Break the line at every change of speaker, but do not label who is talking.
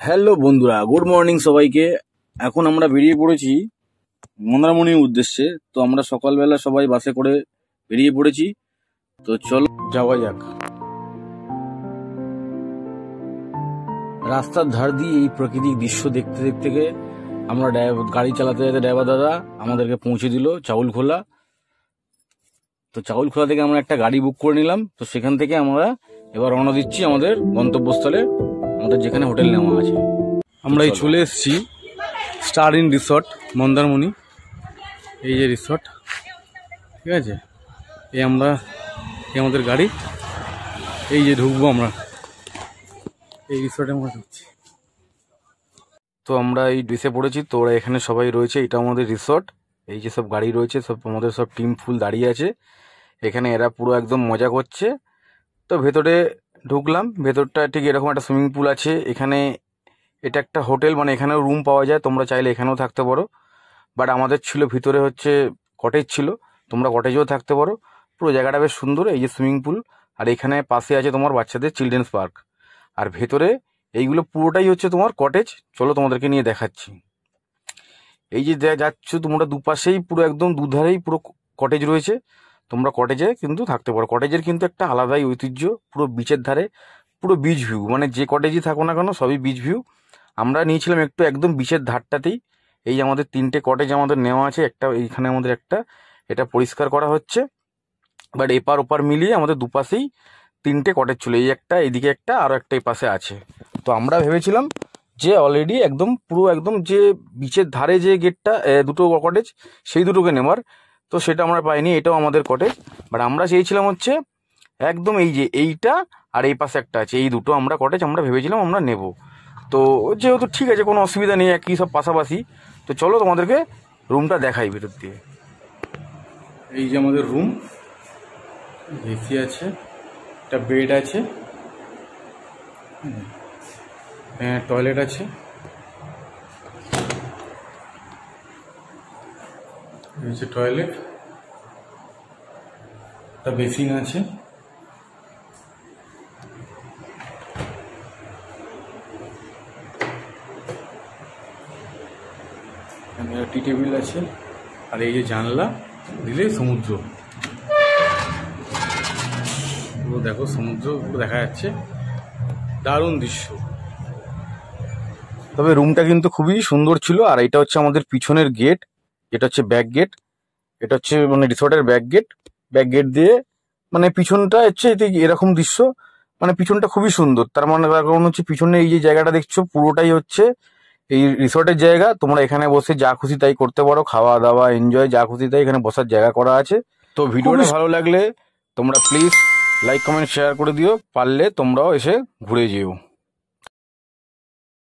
Hello বন্ধুরা, good morning সবাইকে। এখন আমরা বেরিয়ে পড়েছি মন্দারমণির উদ্দেশ্যে। তো আমরা সকালবেলা সবাই বাসে করে বেরিয়ে পড়েছি। তো চলো যাওয়া যাক। রাস্তার ধার দিয়ে এই প্রাকৃতিক দৃশ্য দেখতে দেখতে আমরা গাড়ি চালাতে যেতে ড্রাইভার দাদা আমাদেরকে পৌঁছে দিল চাউলখোলা। তো চাউলখোলা থেকে আমরা একটা গাড়ি বুক করে নিলাম। তো সেখান থেকে আমরা এবার রওনা দিচ্ছি আমাদের গন্তব্যস্থলে, আমাদের যেখানে হোটেল নেওয়া আছে। আমরা এই চলে এসেছি স্টার ইন রিসর্ট মন্দারমণি। এই যে রিসর্ট, ঠিক আছে। এই আমাদের গাড়ি, এই যে ঢুকবো আমরা এই রিসর্টে আমরা ঢুকছি। তো আমরা এই ডিসে পড়েছি। তো ওরা এখানে সবাই রয়েছে, এটা আমাদের রিসর্ট। এই যে সব গাড়ি রয়েছে, সব আমাদের সব টিম ফুল দাঁড়িয়ে আছে এখানে। এরা পুরো একদম মজা করছে। তো ভেতরে ঢুকলাম। ভেতরটা ঠিক এরকম একটা সুইমিং পুল আছে এখানে। এটা একটা হোটেল, মানে এখানেও রুম পাওয়া যায়, তোমরা চাইলে এখানেও থাকতে পারো। বাট আমাদের ছিল ভিতরে হচ্ছে কটেজ ছিল, তোমরা কটেজেও থাকতে পারো। পুরো জায়গাটা বেশ সুন্দর। এই যে সুইমিং পুল, আর এখানে পাশে আছে তোমার বাচ্চাদের চিলড্রেন্স পার্ক। আর ভেতরে এইগুলো পুরোটাই হচ্ছে তোমার কটেজ। চলো তোমাদেরকে নিয়ে দেখাচ্ছি। এই যে যাচ্ছ তোমরা, দুপাশেই পুরো একদম দুধারেই পুরো কটেজ রয়েছে। তোমরা কটেজে কিন্তু থাকতে পারো। কটেজের কিন্তু একটা আলাদাই ঐতিহ্য, পুরো বিচের ধারে, পুরো বিচ ভিউ। মানে যে কটেজই থাকো না কেন সবই বিচ ভিউ। আমরা নিয়েছিলাম একটু একদম বিচের ধারটাতেই। এই আমাদের 3টে কটেজ আমাদের নেওয়া আছে। একটা এইখানে আমাদের একটা, এটা পরিষ্কার করা হচ্ছে। বাট এপার ওপার মিলিয়ে আমাদের দুপাশেই 3টে কটেজ ছিল। এই একটা, এদিকে একটা, আরও একটা এই পাশে আছে। তো আমরা ভেবেছিলাম যে অলরেডি একদম পুরো একদম যে বিচের ধারে যে গেটটা, দুটো কটেজ, সেই দুটোকে নেওয়ার। তো সেটা আমরা পাইনি, এটাও আমাদের কটেজ। বাট আমরা চেয়েছিলাম হচ্ছে একদম এই যে এইটা আর এই পাশে একটা আছে, এই দুটো আমরা কটেজ আমরা ভেবেছিলাম আমরা নেব। তো যেহেতু ঠিক আছে, কোনো অসুবিধা নেই, একই সব পাশাপাশি। তো চলো তোমাদেরকে রুমটা দেখাই ভেতর দিয়ে। এই যে আমাদের রুম, এসি আছে, একটা বেড আছে, হ্যাঁ টয়লেট আছে, টয়লেট, একটা বেসিন আছে, টি টেবিল আছে। আর এই যে জানলা দিলে সমুদ্র, পুরো দেখো সমুদ্র পুরো দেখা যাচ্ছে, দারুণ দৃশ্য। তবে রুমটা কিন্তু খুবই সুন্দর ছিল। আর এটা হচ্ছে আমাদের পিছনের গেট, এটা হচ্ছে ব্যাক গেট। এটা হচ্ছে মানে রিসর্টের ব্যাক গেট। ব্যাক গেট দিয়ে মানে পিছনটা হচ্ছে এরকম দৃশ্য, মানে পিছনটা খুবই সুন্দর। তার মানে তার কারণ হচ্ছে পিছনে এই যে জায়গাটা দেখছো পুরোটাই হচ্ছে এই রিসর্টের জায়গা। তোমরা এখানে বসে যা খুশি তাই করতে পারো, খাওয়া দাওয়া এনজয় যা খুশি তাই এখানে বসার জায়গা করা আছে। তো ভিডিওটা ভালো লাগলে তোমরা প্লিজ লাইক কমেন্ট শেয়ার করে দিও, পারলে তোমরাও এসে ঘুরে যেও।